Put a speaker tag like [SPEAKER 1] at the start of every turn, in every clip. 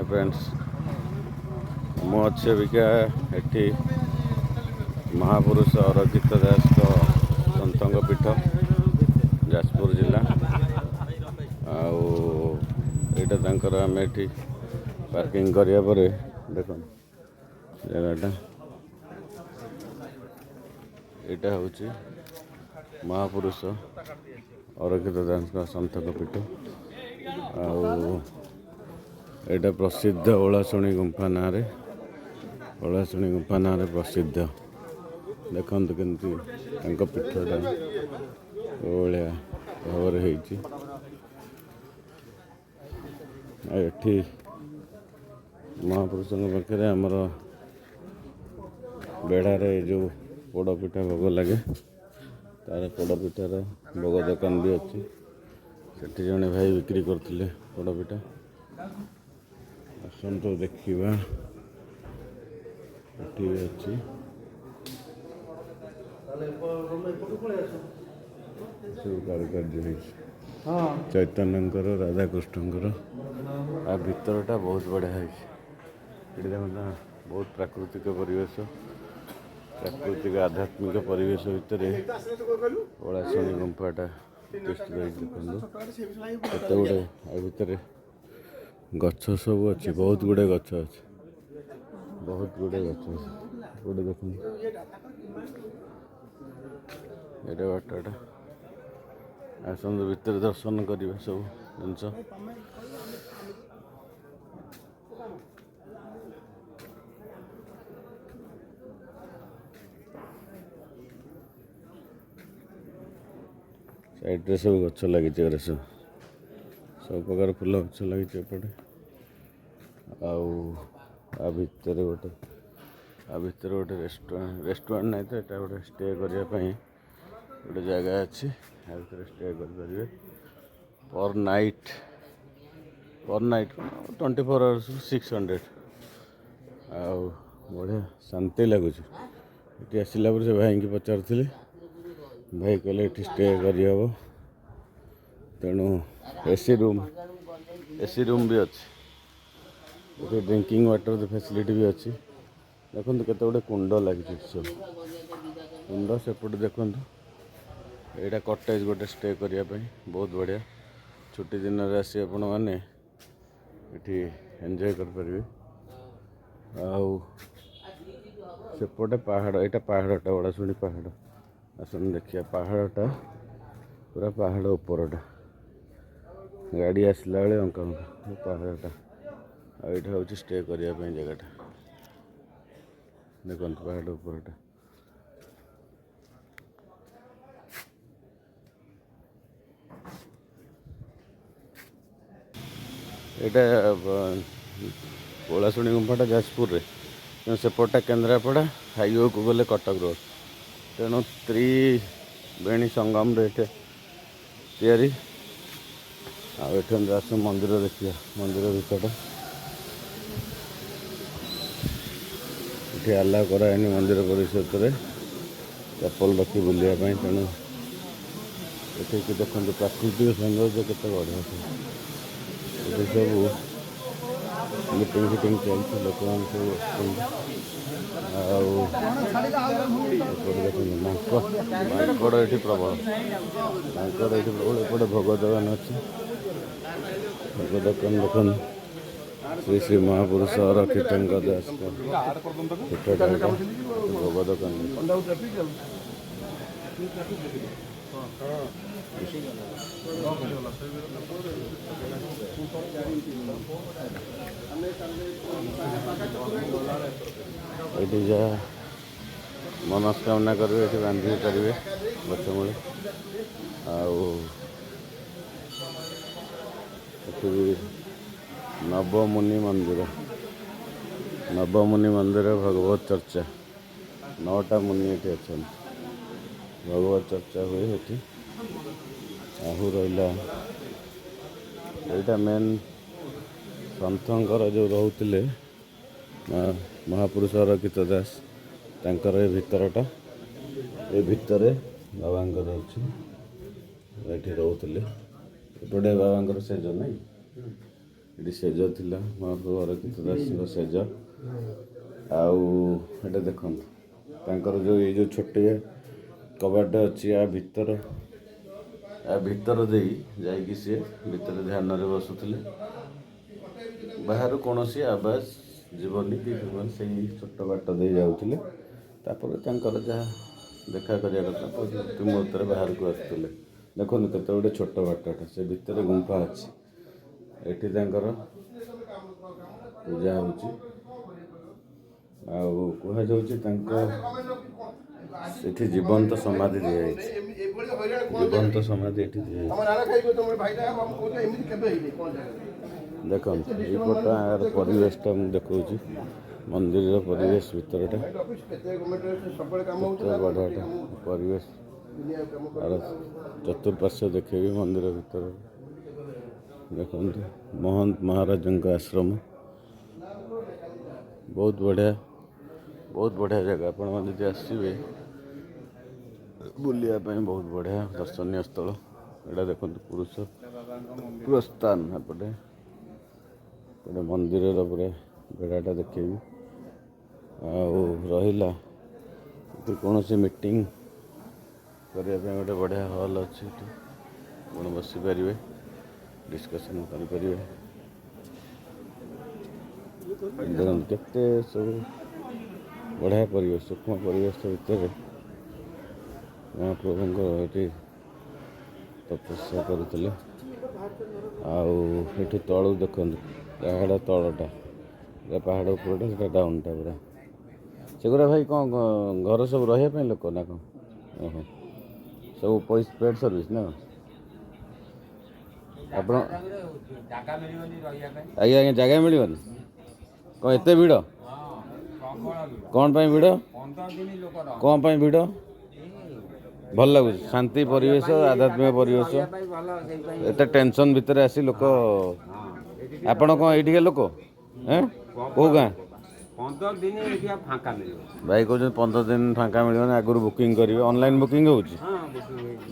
[SPEAKER 1] Friends मु अच्छे Abika eighty महापुरुष अरक्षित दास सतंग पीठ जाजपुर जिला आईटा आम एटी पार्किंग करिया परे देख जगटा यहाँ हूँ महापुरुष अरक्षित दास सतंग पीठ आईटा प्रसिद्ध ओलाशुणी गुंफा ना ओलाशुणी गुंफा ना प्रसिद्ध देखते केमती पीठटा भाया भाव एठी महापुरुषों पाखे आमर बेढ़ारे जो पोड़पिठा भोग लगे तार पोड़पिठार भोग दुकान भी अच्छी सेठी जड़े भाई बिक्री करते पोड़पिठा आसतु देखा अच्छी सब कारुकार्य चैतन्य राधाकृष्ण आ भीतरटा बहुत बढ़िया है बहुत प्राकृतिक परिवेश प्राकृतिक आध्यात्मिक परिवेश भितर ओलाशुणी गुंफाटा देखते गुड़े भितर गछ सब अच्छी बहुत गुड़े गछ अच्छे बहुत गुड़े गछ गोटे देख बाटा आसतु भितर दर्शन करिए सब जिनस साइड्रे सब गछ लगी सब प्रकार फूल गछ लगी एपटे भितर गोटे रेस्टोरेंट नहीं तो यहाँ गोटे स्टे करने गोटे जगह अच्छी भितर स्टे करेंगे पर नाइट 24 आवर्स 600 बढ़िया शांति लगुच ये आसला से भाई की पचार भाई कहले स्टे करहब तेणु एसी रूम भी अच्छी ड्रिंकिंग वाटर फैसिलिटी भी अच्छी देखो केते गुड़े कुंड लगी सब कुंड सेपटे देखु यहाँ कटेज गोटे स्टे करने बहुत बढ़िया छुट्टी दिन में आसी आपण मैंने ये एंजॉय करें सेपटे पहाड़ यहाँ पहाड़टा ओलाशुणी पहाड़ आसन देखिए पहाड़टा पूरा पहाड़ उपरटा गाड़ी आसला बेले अंका पहाड़टा आईटा हूँ स्टे करने जगटा देखो पहाड़ उपरटा यहाँ ओलाशुणी गुंफाटा जाजपुर सेपटा केन्द्रापड़ा हाईवे को गले कटक रोड तेणु त्रिवेणी संगम तैयारी आस मंदिर देखिए मंदिर भीतर ये आला कराएनि मंदिर परिसर चप्पल रखी बुलायापी तेणु ये देखते प्राकृतिक सौंदर्य केते बढ़िया ये सब मीटिंग फिटिंग चलती लोक सब देखते मांकड़ ये प्रबल मांकड़ ये प्रबल एपटे भोग दुकान अच्छी भोग दुकान देखो श्री श्री महापुरुष अरक्षित दास भोग दुकान ये जहाँ मनस्कामना करेंगे ये बांधि पारे गछ मूल नवमुनि मंदिर भगवत चर्चा 9टा मुनि ये अच्छा भगवत चर्चा हुए ये आहू रहा यहाँ मेन सन्थंकर जो रोते महापुरुष अरक्षित दास तांकर ये भितरटा ये भितर बाबांकर अच्छी ये रोते एपटे बाबांकर सेज नहीं ଏଠି ସେଜ ଥିଲା ମହାପ୍ରଭୁ ଅରକ୍ଷିତ ଦାସଙ୍କ ସେଜ। ଆଉ ଏଇଟା ଦେଖନ୍ତୁ ତାଙ୍କର ଯେଉଁ ଏଇ ଯେଉଁ ଛୋଟିଆ କବାଟ ଅଛି ଭିତର ଦେଇ ଯାଇକି ସିଏ ଭିତରେ ଧ୍ୟାନରେ ବସୁଥିଲେ। ବାହାରୁ କୌଣସି ଆବାଜ ଯିବନି କି ସେଇ ଛୋଟ ବାଟ ଦେଇ ଯାଉଥିଲେ। ତାପରେ ତାଙ୍କର ଯାହା ଦେଖା କରିବା କଥା ପ୍ରତି ମୁହୂର୍ତ୍ତରେ ବାହାରକୁ ଆସୁଥିଲେ। ଦେଖନ୍ତୁ କେତେ ଗୋଟେ ଛୋଟ ବାଟଟା, ସେ ଭିତରେ ଗୁମ୍ଫା ଅଛି। ଏଠି ତାଙ୍କର ପୂଜା ହେଉଛି। ଆଉ କୁହାଯାଉଛି ତାଙ୍କ ସେଠି ଜୀବନ୍ତ ସମାଧି ଦିଆଯାଇଛି। ଜୀବନ୍ତ ସମାଧି ଏଠି ଦିଆଯାଇଛି। ଦେଖନ୍ତୁ ଏଇପଟ ପରିବେଶଟା ମୁଁ ଦେଖାଉଛି, ମନ୍ଦିରର ପରିବେଶ ଭିତରଟା କେତେ ବଢ଼ିଆଟା ପରିବେଶ। ଆର ଚତୁଃପାର୍ଶ୍ୱ ଦେଖେଇବି ମନ୍ଦିର ଭିତର। ଦେଖନ୍ତୁ ମହନ୍ତ ମହାରାଜଙ୍କ ଆଶ୍ରମ, ବହୁତ ବଢ଼ିଆ ଜାଗା। ଆପଣମାନେ ଯଦି ଆସିବେ ବୁଲିବା ପାଇଁ ବହୁତ ବଢ଼ିଆ ଦର୍ଶନୀୟ ସ୍ଥଳ। ଏଇଟା ଦେଖନ୍ତୁ ପୁରୁଷ ପ୍ରସ୍ଥାନ। ଏପଟେ ମନ୍ଦିରର ପୁରା ବେଢ଼ାଟା ଦେଖେଇବି। ଆଉ ରହିଲା ଏଠି କୌଣସି ମିଟିଂ କରିବା ପାଇଁ ଗୋଟେ ବଢ଼ିଆ ହଲ୍ ଅଛି। ଏଠି ଆପଣ ବସିପାରିବେ, ଡିସ୍କସନ୍ କରିପାରିବେ। ଦେଖନ୍ତୁ କେତେ ସବୁ ବଢ଼ିଆ ପରିବେଶ, ସୂକ୍ଷ୍ମ ପରିବେଶ ଭିତରେ ମହାପ୍ରଭୁଙ୍କ ଏଠି ତପସ୍ୟା କରୁଥିଲେ। ଆଉ ଏଠି ତଳୁ ଦେଖନ୍ତୁ ପାହାଡ଼ ତଳଟା, ପାହାଡ଼ ଉପରଟା ସେଟା ଡାଉନଟା ପୁରା। ସେଗୁଡ଼ା ଭାଇ କ'ଣ ଘର ସବୁ ରହିବା ପାଇଁ ଲୋକ ନା କ'ଣ? ଓହୋ, ସବୁ ପେଡ୍ ସର୍ଭିସ୍ ନା? ଆପଣ ଆଜ୍ଞା ଜାଗା ମିଳିବନି? କ'ଣ ଏତେ ଭିଡ଼? କ'ଣ ପାଇଁ ଭିଡ଼? କ'ଣ ପାଇଁ ଭିଡ଼? ଭଲ ଲାଗୁଛି, ଶାନ୍ତି ପରିବେଶ, ଆଧ୍ୟାତ୍ମିକ ପରିବେଶ। ଏତେ ଟେନସନ୍ ଭିତରେ ଆସି ଲୋକ। ଆପଣ କ'ଣ ଏଇଠିକା ଲୋକ? କେଉଁ ଗାଁ?
[SPEAKER 2] 15 ଦିନ ଫାଙ୍କା ମିଳିବ।
[SPEAKER 1] ଭାଇ କହୁଛନ୍ତି 15 ଦିନ ଫାଙ୍କା ମିଳିବନି, ଆଗରୁ ବୁକିଂ କରିବେ। ଅନଲାଇନ୍ ବୁକିଂ ହେଉଛି?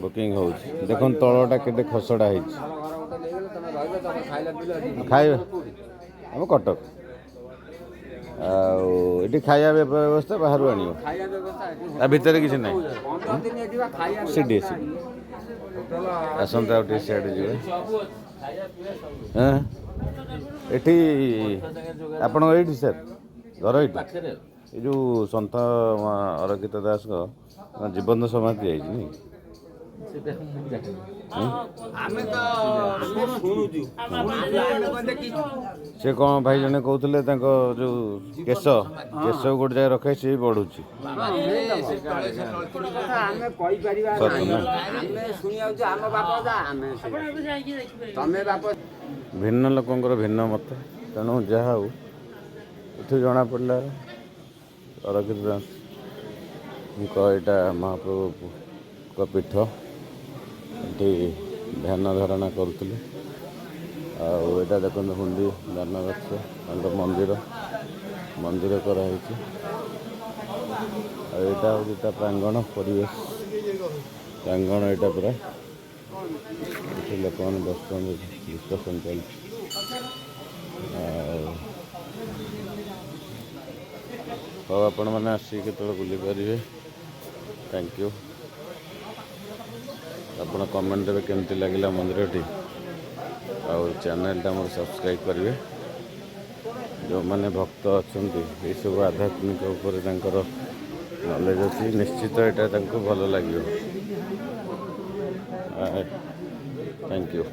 [SPEAKER 1] ବୁକିଂ ହେଉଛି। ଦେଖନ୍ତୁ ତଳଟା କେତେ ଖସଡ଼ା ହେଇଛି। ଖାଇବା ଆମ କଟକ। ଆଉ ଏଠି ଖାଇବା ବ୍ୟବସ୍ଥା ବାହାରୁ ଆଣିବ? ତା ଭିତରେ କିଛି ନାହିଁ? ସିଡ଼ି ଆସନ୍ତା ଆଉ ଟିକେ ସିଆଡ଼େ ଯିବେ। ଏଠି ଆପଣଙ୍କ ଏଇଠି ସାର୍ ଘର ଏଇଠି? ଏ ଯେଉଁ ସନ୍ଥ ଅରକ୍ଷିତ ଦାସଙ୍କ ଜୀବନ୍ତ ସମାଧି ଯାଇଛି ନାଇଁ? ସେ କ'ଣ ଭାଇ ଜଣେ କହୁଥିଲେ ତାଙ୍କ ଯେଉଁ କେଶ ଗୋଟେ ଜାଗାରେ ରଖେ, ସିଏ ବଢ଼ୁଛି। ଭିନ୍ନ ଲୋକଙ୍କର ଭିନ୍ନ ମତ। ତେଣୁ ଯାହା ହଉ ଏଠୁ ଜଣାପଡ଼ିଲା ଅରକ୍ଷିତ ଦାସଙ୍କ ଏଇଟା ମହାପ୍ରଭୁଙ୍କ ପୀଠ। ଏଠି ଧ୍ୟାନ ଧାରଣା କରୁଥିଲେ। ଆଉ ଏଇଟା ଦେଖନ୍ତୁ ହୁଣ୍ଡି ଦାନ ବାକ୍ସ, ତାଙ୍କ ମନ୍ଦିର କରାହେଇଛି। ଆଉ ଏଇଟା ହେଉଛି ତା ପ୍ରାଙ୍ଗଣ ପରିବେଶ, ପ୍ରାଙ୍ଗଣ ଏଇଟା ପୁରା। ଏଠି ଲୋକମାନେ ବସୁଛନ୍ତି, ଡିସ୍କସନ୍ ଚାଲିଛି। ଆଉ ହଉ, ଆପଣମାନେ ଆସିକି କେତେବେଳେ ବୁଲିପାରିବେ। Thank you. ଆପଣ କମେଣ୍ଟ ଦେବେ କେମିତି ଲାଗିଲା ମନ୍ଦିରଟି। ଆଉ ଚ୍ୟାନେଲଟା ମୋର ସବସ୍କ୍ରାଇବ୍ କରିବେ। ଯେଉଁମାନେ ଭକ୍ତ ଅଛନ୍ତି ଏଇସବୁ ଆଧ୍ୟାତ୍ମିକ ଉପରେ ତାଙ୍କର ନଲେଜ୍ ଅଛି, ନିଶ୍ଚିତ ଏଇଟା ତାଙ୍କୁ ଭଲ ଲାଗିବ। Thank you.